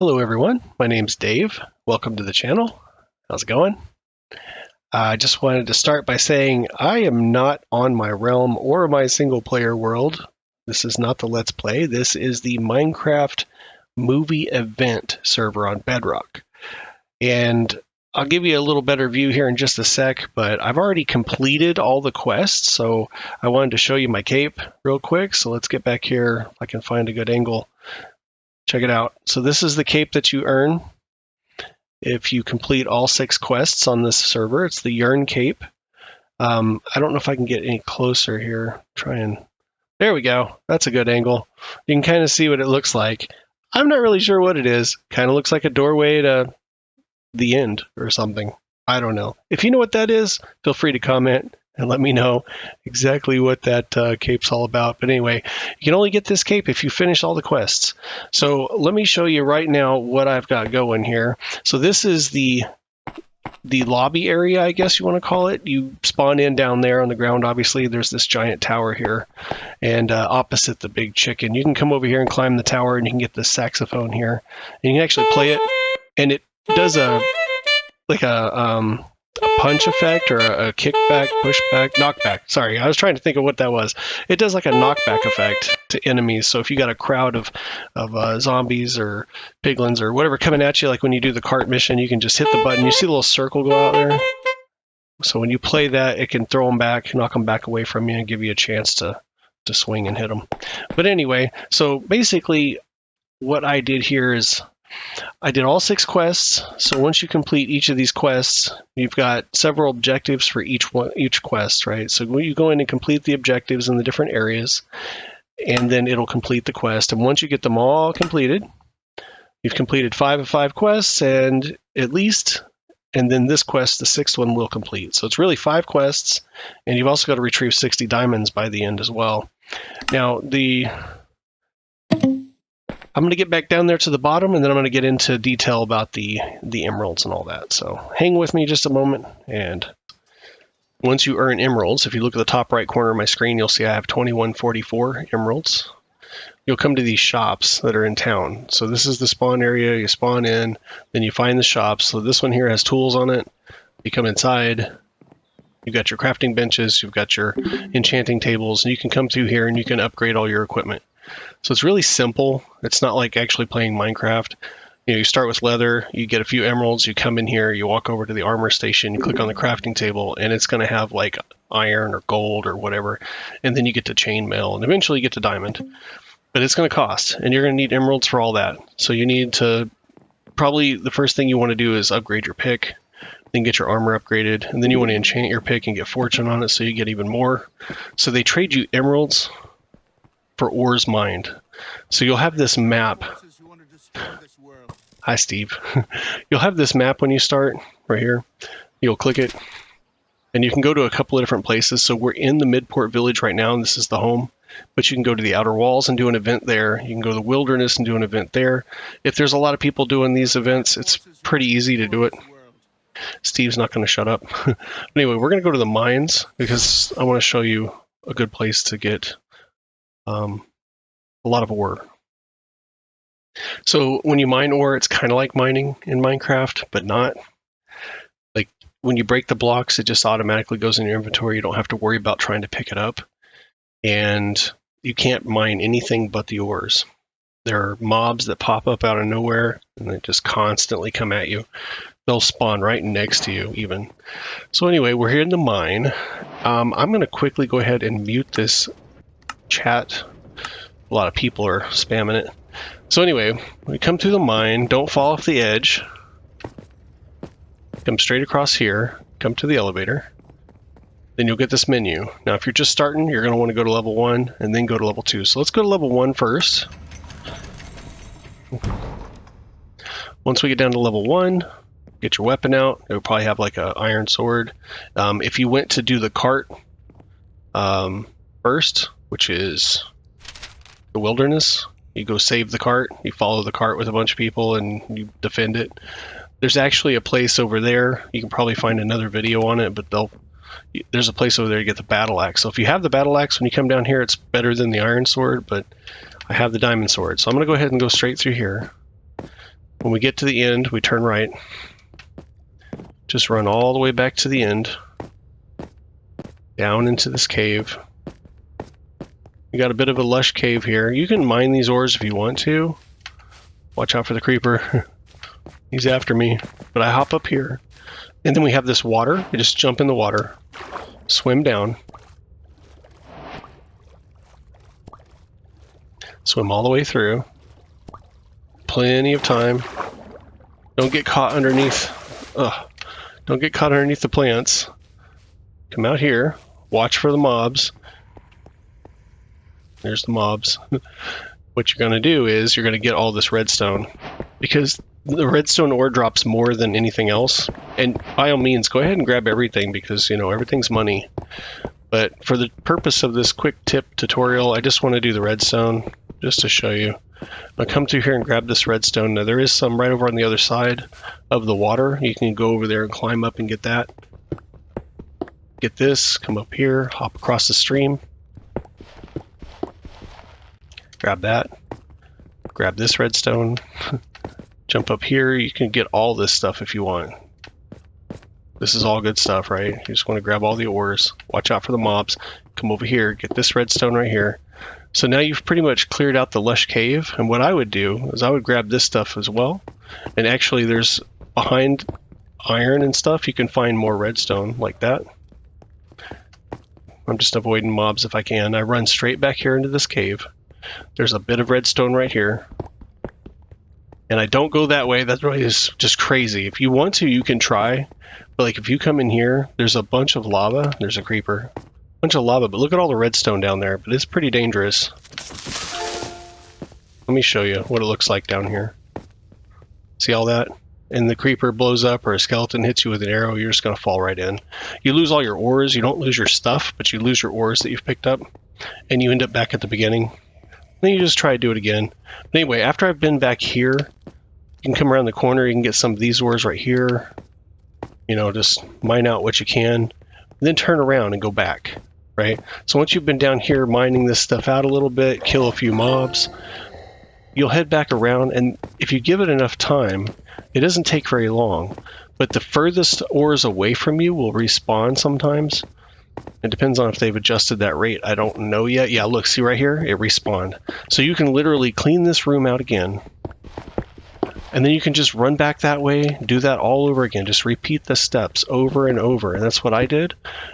Hello everyone, my name's Dave. Welcome to the channel. How's it going? I just wanted to start by saying I am not on my Realm or my single player world. This is not the Let's Play. This is the Minecraft movie event server on Bedrock. And I'll give you a little better view here in just a sec, but I've already completed all the quests, so I wanted to show you my cape real quick. So let's get back here if I can find a good angle. Check it out. So this is the cape that you earn if you complete all 6 quests on this server. It's the Yearn Cape. I don't know if I can get any closer here. There we go. That's a good angle. You can kind of see what it looks like. I'm not really sure what it is. Kind of looks like a doorway to the end or something. I don't know. If you know what that is, feel free to comment and let me know exactly what that cape's all about. But anyway, you can only get this cape if you finish all the quests. So let me show you right now what I've got going here. So this is the lobby area, I guess you want to call it. You spawn in down there on the ground. Obviously, there's this giant tower here, and opposite the big chicken. You can come over here and climb the tower, and you can get the saxophone here. And you can actually play it, and it does a punch effect or a kickback, pushback, knockback. Sorry, I was trying to think of what that was. It does like a knockback effect to enemies. So if you got a crowd of zombies or piglins or whatever coming at you, like when you do the cart mission, you can just hit the button. You see the little circle go out there? So when you play that, it can throw them back, knock them back away from you, and give you a chance to swing and hit them. But anyway, so basically what I did here is I did all 6 quests. So once you complete each of these quests, you've got several objectives for each quest, right? So you go in and complete the objectives in the different areas, and then it'll complete the quest. And once you get them all completed, you've completed 5 of 5 quests, and then this quest, the 6th one, will complete. So it's really 5 quests, and you've also got to retrieve 60 diamonds by the end as well. Now, I'm going to get back down there to the bottom, and then I'm going to get into detail about the emeralds and all that. So hang with me just a moment. And once you earn emeralds, if you look at the top right corner of my screen, you'll see I have 2144 emeralds. You'll come to these shops that are in town. So this is the spawn area. You spawn in, then you find the shops. So this one here has tools on it. You come inside. You've got your crafting benches. You've got your enchanting tables. And you can come through here and you can upgrade all your equipment. So it's really simple. It's not like actually playing Minecraft. You start with leather, you get a few emeralds, you come in here, you walk over to the armor station, you click on the crafting table, and it's going to have like iron or gold or whatever. And then you get to chainmail, and eventually you get to diamond. But it's going to cost, and you're going to need emeralds for all that. So you need to, probably the first thing you want to do is upgrade your pick, then get your armor upgraded, and then you want to enchant your pick and get fortune on it so you get even more. So they trade you emeralds for ores mined. So you'll have this map. Hi, Steve. You'll have this map when you start right here. You'll click it, and you can go to a couple of different places. So we're in the Midport Village right now, and this is the home. But you can go to the Outer Walls and do an event there. You can go to the Wilderness and do an event there. If there's a lot of people doing these events, it's pretty easy to do it. Steve's not going to shut up. Anyway, we're going to go to the mines because I want to show you a good place to get a lot of ore. So when you mine ore, it's kind of like mining in Minecraft, but not. Like when you break the blocks, it just automatically goes in your inventory. You don't have to worry about trying to pick it up. And you can't mine anything but the ores. There are mobs that pop up out of nowhere, and they just constantly come at you. They'll spawn right next to you even. So anyway, we're here in the mine. I'm going to quickly go ahead and mute this chat. A lot of people are spamming it. So anyway, we come through the mine. Don't fall off the edge. Come straight across here. Come to the elevator. Then you'll get this menu. Now, if you're just starting, you're going to want to go to level 1 and then go to level 2. So let's go to level 1 first. Once we get down to level 1, get your weapon out. It'll probably have like an iron sword. If you went to do the cart first, which is the Wilderness, you go save the cart. You follow the cart with a bunch of people and you defend it. There's actually a place over there. You can probably find another video on it, but there's a place over there to get the battle axe. So if you have the battle axe when you come down here, it's better than the iron sword, but I have the diamond sword. So I'm going to go ahead and go straight through here. When we get to the end, we turn right. Just run all the way back to the end. Down into this cave. You got a bit of a lush cave here. You can mine these ores if you want to. Watch out for the creeper. He's after me. But I hop up here. And then we have this water. You just jump in the water. Swim down. Swim all the way through. Plenty of time. Don't get caught underneath. Don't get caught underneath the plants. Come out here. Watch for the mobs. There's the mobs. What you're going to do is you're going to get all this redstone. Because the redstone ore drops more than anything else. And by all means, go ahead and grab everything because, you know, everything's money. But for the purpose of this quick tip tutorial, I just want to do the redstone just to show you. I'll come through here and grab this redstone. Now there is some right over on the other side of the water. You can go over there and climb up and get that. Get this, come up here, hop across the stream. Grab that. Grab this redstone. Jump up here. You can get all this stuff if you want. This is all good stuff, right? You just want to grab all the ores. Watch out for the mobs. Come over here, get this redstone right here. So now you've pretty much cleared out the lush cave. And what I would do is I would grab this stuff as well. And actually there's behind iron and stuff, you can find more redstone like that. I'm just avoiding mobs if I can. I run straight back here into this cave. There's a bit of redstone right here. And I don't go that way. That really is just crazy. If you want to, you can try. But like if you come in here, there's a bunch of lava. There's a creeper. Bunch of lava, but look at all the redstone down there. But it's pretty dangerous. Let me show you what it looks like down here. See all that? And the creeper blows up or a skeleton hits you with an arrow, you're just going to fall right in. You lose all your ores. You don't lose your stuff, but you lose your ores that you've picked up. And you end up back at the beginning. Then you just try to do it again. But anyway, after I've been back here, you can come around the corner, you can get some of these ores right here. You know, just mine out what you can. Then turn around and go back, right? So once you've been down here mining this stuff out a little bit, kill a few mobs, you'll head back around, and if you give it enough time, it doesn't take very long. But the furthest ores away from you will respawn sometimes. It depends on if they've adjusted that rate. I don't know yet. Yeah, look, see right here? It respawned. So you can literally clean this room out again. And then you can just run back that way, do that all over again. Just repeat the steps over and over. And that's what I did.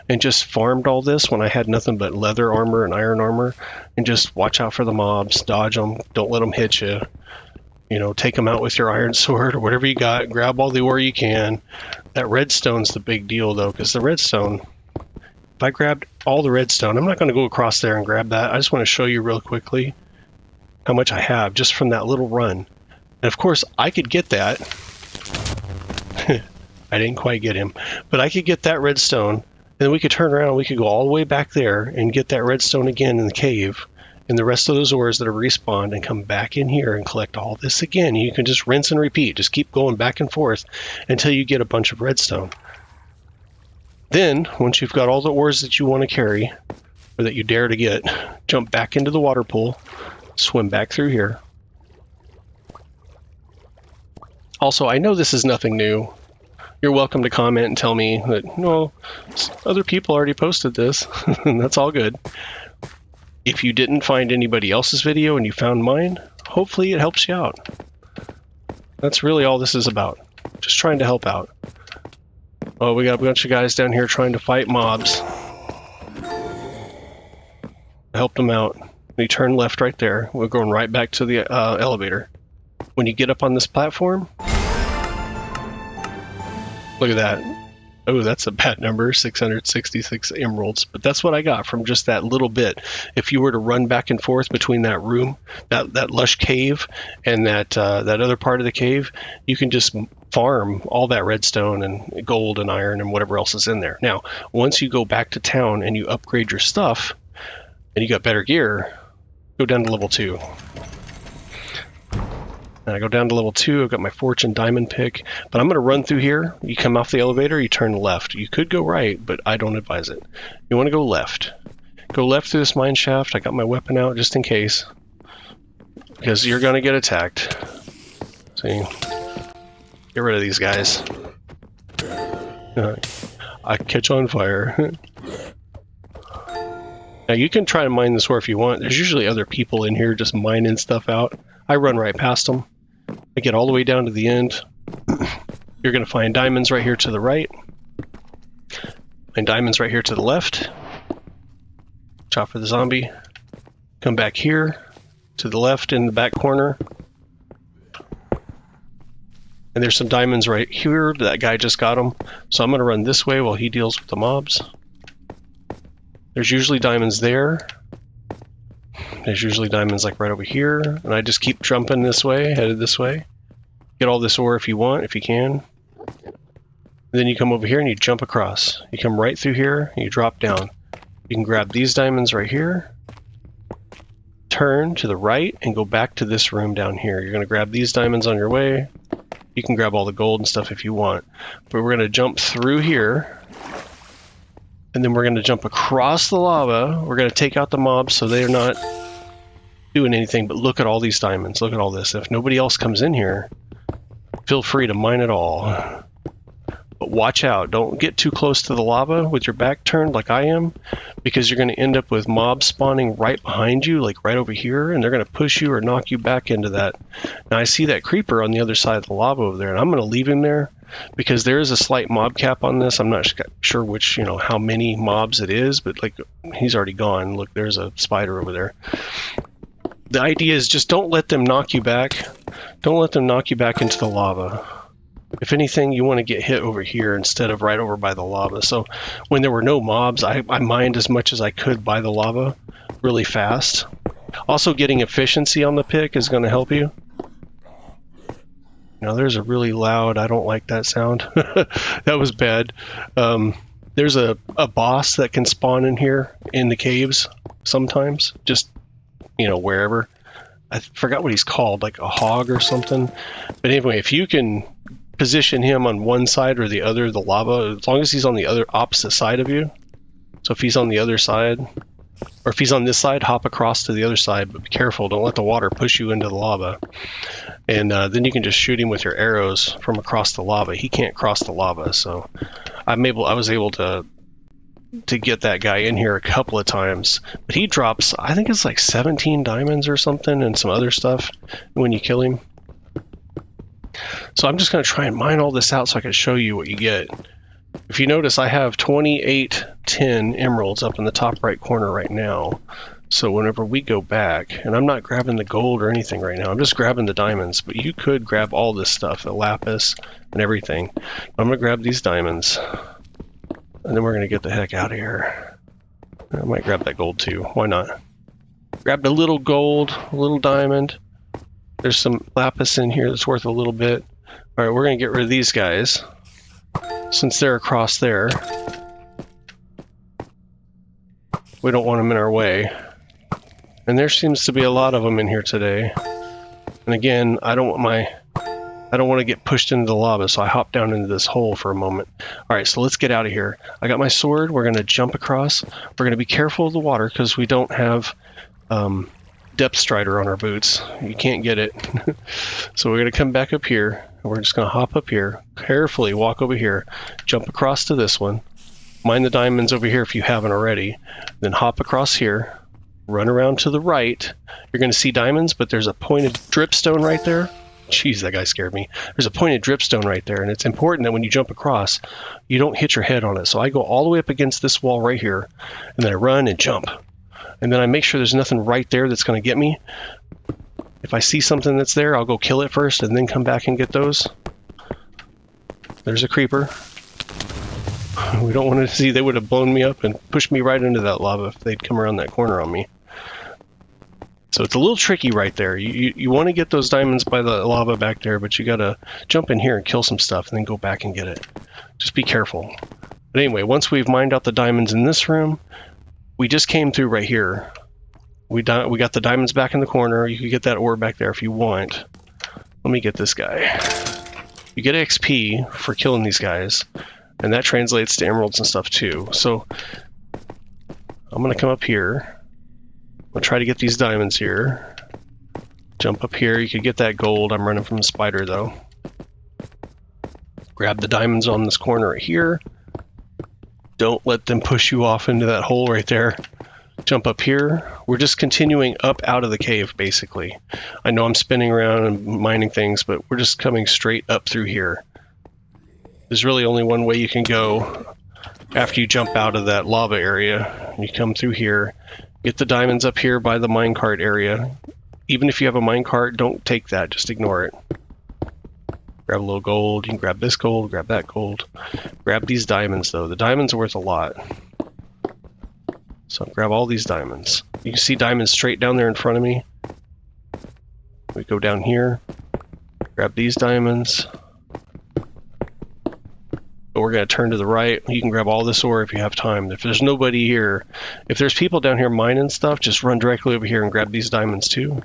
And just farmed all this when I had nothing but leather armor and iron armor. And just watch out for the mobs, dodge them, don't let them hit you. You know, take them out with your iron sword or whatever you got. Grab all the ore you can. That redstone's the big deal, though, because the redstone... If I grabbed all the redstone, I'm not going to go across there and grab that. I just want to show you real quickly how much I have just from that little run. And of course, I could get that. I didn't quite get him. But I could get that redstone, and then we could turn around, we could go all the way back there and get that redstone again in the cave, and the rest of those ores that have respawned, and come back in here and collect all this again. You can just rinse and repeat. Just keep going back and forth until you get a bunch of redstone. Then, once you've got all the ores that you want to carry, or that you dare to get, jump back into the water pool, swim back through here. Also, I know this is nothing new. You're welcome to comment and tell me that, no, other people already posted this, and that's all good. If you didn't find anybody else's video and you found mine, hopefully it helps you out. That's really all this is about. Just trying to help out. Oh, we got a bunch of guys down here trying to fight mobs. I helped them out. You turn left right there. We're going right back to the elevator. When you get up on this platform, look at that. Oh, that's a bad number, 666 emeralds. But that's what I got from just that little bit. If you were to run back and forth between that room, that lush cave, and that other part of the cave, you can just farm all that redstone and gold and iron and whatever else is in there. Now, once you go back to town and you upgrade your stuff, and you got better gear, go down to level 2. And I go down to level 2, I've got my fortune diamond pick, but I'm going to run through here. You come off the elevator, you turn left. You could go right, but I don't advise it. You want to go left. Go left through this mine shaft. I got my weapon out just in case, because you're going to get attacked. See? Get rid of these guys. I catch on fire. Now you can try to mine this ore if you want. There's usually other people in here just mining stuff out. I run right past them. I get all the way down to the end. You're going to find diamonds right here to the right. Find diamonds right here to the left. Chop for the zombie. Come back here to the left in the back corner. And there's some diamonds right here. That guy just got them. So I'm going to run this way while he deals with the mobs. There's usually diamonds there. There's usually diamonds like right over here. And I just keep jumping this way, headed this way. Get all this ore if you want, if you can. And then you come over here and you jump across. You come right through here and you drop down. You can grab these diamonds right here. Turn to the right and go back to this room down here. You're going to grab these diamonds on your way. You can grab all the gold and stuff if you want. But we're going to jump through here. And then we're going to jump across the lava. We're going to take out the mobs so they're not doing anything. But look at all these diamonds. Look at all this. If nobody else comes in here, feel free to mine it all. But watch out. Don't get too close to the lava with your back turned like I am, because you're going to end up with mobs spawning right behind you, like right over here, and they're going to push you or knock you back into that. Now I see that creeper on the other side of the lava over there, and I'm going to leave him there because there is a slight mob cap on this. I'm not sure which, how many mobs it is, but like he's already gone. Look, there's a spider over there. The idea is just don't let them knock you back. Don't let them knock you back into the lava. If anything, you want to get hit over here instead of right over by the lava. So when there were no mobs, I mined as much as I could by the lava really fast. Also, getting efficiency on the pick is going to help you. Now, there's a really loud, I don't like that sound. That was bad. There's a boss that can spawn in here in the caves sometimes, just, wherever. I forgot what he's called, like a hog or something. But anyway, if you can position him on one side or the other of the lava, as long as he's on the other opposite side of you. So if he's on the other side, or if he's on this side, hop across to the other side, but be careful, don't let the water push you into the lava. And then you can just shoot him with your arrows from across the lava. He can't cross the lava, so I was able to get that guy in here a couple of times. But he drops, I think it's like 17 diamonds or something and some other stuff when you kill him. So I'm just going to try and mine all this out so I can show you what you get. If you notice, I have 2810 emeralds up in the top right corner right now. So whenever we go back, and I'm not grabbing the gold or anything right now, I'm just grabbing the diamonds, but you could grab all this stuff, the lapis and everything. I'm going to grab these diamonds, and then we're going to get the heck out of here. I might grab that gold too. Why not? Grab the little gold, a little diamond. There's some lapis in here that's worth a little bit. All right, we're going to get rid of these guys since they're across there. We don't want them in our way. And there seems to be a lot of them in here today. And again, I don't want to get pushed into the lava, so I hop down into this hole for a moment. All right, so let's get out of here. I got my sword. We're going to jump across. We're going to be careful of the water because we don't have depth strider on our boots. You can't get it. So we're going to come back up here. And we're just going to hop up here, carefully walk over here, jump across to this one, mine the diamonds over here if you haven't already, then hop across here, run around to the right. You're going to see diamonds, but there's a pointed dripstone right there. Jeez, that guy scared me. There's a pointed dripstone right there, and it's important that when you jump across, you don't hit your head on it. So I go all the way up against this wall right here, and then I run and jump. And then I make sure there's nothing right there that's going to get me. If I see something that's there, I'll go kill it first and then come back and get those. There's a creeper. We don't want to see, they would have blown me up and pushed me right into that lava if they'd come around that corner on me. So it's a little tricky right there. You want to get those diamonds by the lava back there, but you got to jump in here and kill some stuff and then go back and get it. Just be careful. But anyway, once we've mined out the diamonds in this room, we just came through right here. We got the diamonds back in the corner. You can get that ore back there if you want. Let me get this guy. You get XP for killing these guys, and that translates to emeralds and stuff too. So I'm going to come up here. I'm going to try to get these diamonds here. Jump up here. You could get that gold. I'm running from the spider though. Grab the diamonds on this corner right here. Don't let them push you off into that hole right there. Jump up here. We're just continuing up out of the cave, basically. I know I'm spinning around and mining things, but we're just coming straight up through here. There's really only one way you can go after you jump out of that lava area. You come through here, get the diamonds up here by the minecart area. Even if you have a minecart, don't take that, just ignore it. Grab a little gold, you can grab this gold, grab that gold. Grab these diamonds though, the diamonds are worth a lot. So grab all these diamonds. You can see diamonds straight down there in front of me. We go down here, grab these diamonds. But we're going to turn to the right. You can grab all this ore if you have time. If there's nobody here, if there's people down here mining stuff, just run directly over here and grab these diamonds too.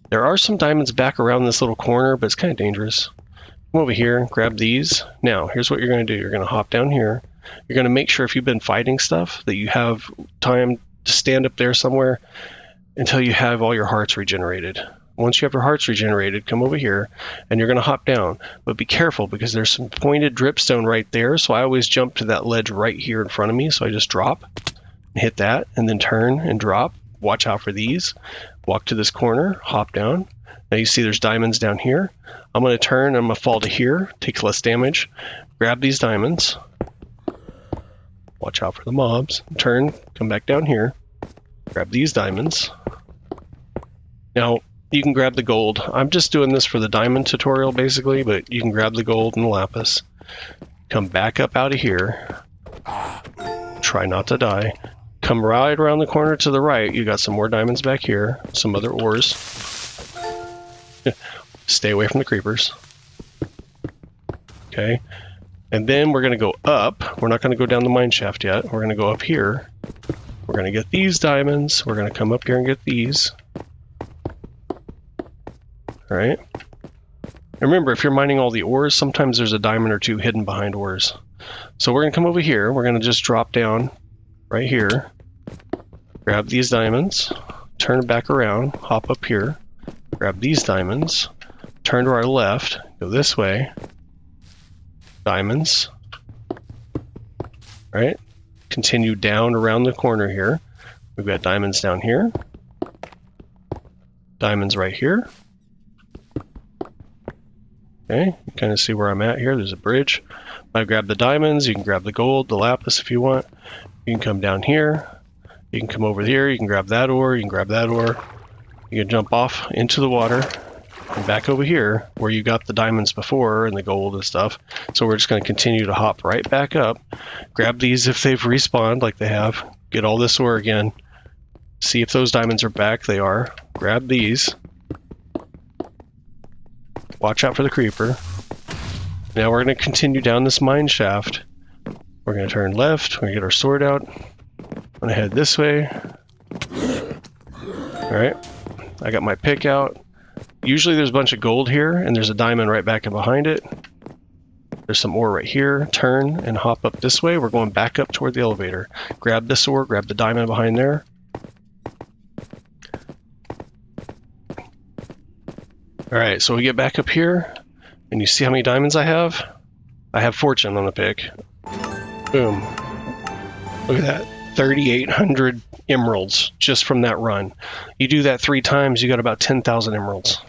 There are some diamonds back around this little corner, but it's kind of dangerous. Come over here, grab these. Now, here's what you're going to do. You're going to hop down here. You're going to make sure if you've been fighting stuff that you have time to stand up there somewhere until you have all your hearts regenerated. Once you have your hearts regenerated, come over here and you're going to hop down. But be careful because there's some pointed dripstone right there. So I always jump to that ledge right here in front of me. So I just drop and hit that and then turn and drop. Watch out for these. Walk to this corner, hop down. Now you see there's diamonds down here. I'm going to turn, I'm going to fall to here, takes less damage. Grab these diamonds. Watch out for the mobs. Turn, come back down here. Grab these diamonds. Now, you can grab the gold. I'm just doing this for the diamond tutorial basically, but you can grab the gold and the lapis. Come back up out of here. Try not to die. Come right around the corner to the right. You got some more diamonds back here. Some other ores. Stay away from the creepers. Okay. And then we're going to go up. We're not going to go down the mine shaft yet. We're going to go up here. We're going to get these diamonds. We're going to come up here and get these. All right. And remember, if you're mining all the ores, sometimes there's a diamond or two hidden behind ores. So we're going to come over here. We're going to just drop down right here. Grab these diamonds. Turn back around. Hop up here. Grab these diamonds. Turn to our left. Go this way. Diamonds. All right. Continue down around the corner here. We've got diamonds down here. Diamonds right here. Okay, you kind of see where I'm at here. There's a bridge. I grab the diamonds. You can grab the gold, the lapis if you want. You can come down here. You can come over here. You can grab that ore. You can grab that ore. You can jump off into the water and back over here where you got the diamonds before and the gold and stuff. So we're just going to continue to hop right back up. Grab these if they've respawned like they have. Get all this ore again. See if those diamonds are back. They are. Grab these. Watch out for the creeper. Now we're going to continue down this mine shaft. We're going to turn left. We're going to get our sword out. I'm going to head this way. Alright. I got my pick out. Usually there's a bunch of gold here, and there's a diamond right back and behind it. There's some ore right here. Turn and hop up this way. We're going back up toward the elevator. Grab this ore. Grab the diamond behind there. Alright, so we get back up here, and you see how many diamonds I have? I have fortune on the pick. Boom. Look at that. 3,800 emeralds just from that run. You do that 3 times, you got about 10,000 emeralds.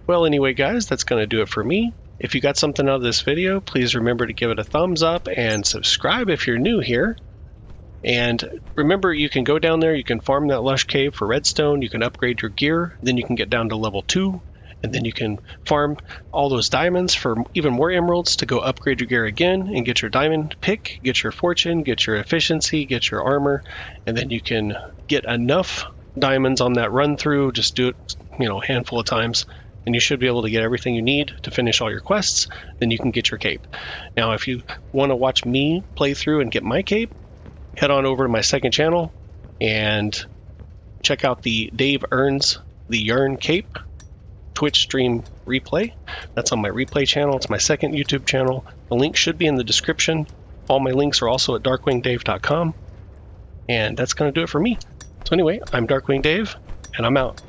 Well, anyway, guys, that's going to do it for me. If you got something out of this video, please remember to give it a thumbs up and subscribe if you're new here. And remember, you can go down there, you can farm that lush cave for redstone, you can upgrade your gear, then you can get down to level 2, and then you can farm all those diamonds for even more emeralds to go upgrade your gear again and get your diamond pick, get your fortune, get your efficiency, get your armor, and then you can get enough diamonds on that run through. Just do it, a handful of times, and you should be able to get everything you need to finish all your quests. Then you can get your cape. Now, if you want to watch me play through and get my cape, head on over to my second channel and check out the Dave Earns the Yarn Cape Twitch stream replay. That's on my replay channel. It's my second YouTube channel. The link should be in the description. All my links are also at darkwingdave.com. And that's going to do it for me. So anyway, I'm Darkwing Dave, and I'm out.